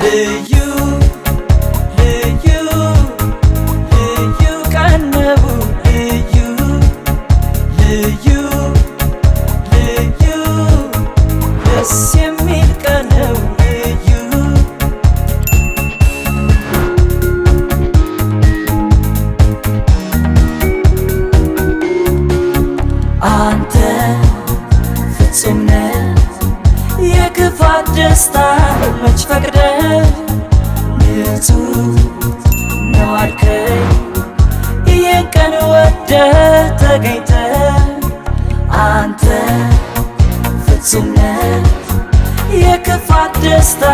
ልዩ ልዩ ልዩ ቀን ነው ልዩ ልዩ ልዩ ደስ የሚል ቀን ነው ልዩ አንተ ፍጹም ነህ የክፋት ደስታ መች ፈቅደህ ንጹህ ነው አልከኝ ይህን ቀን ወደህ ተገኝተህ አንተ ፍጹም ነህ የክፋት ደስታ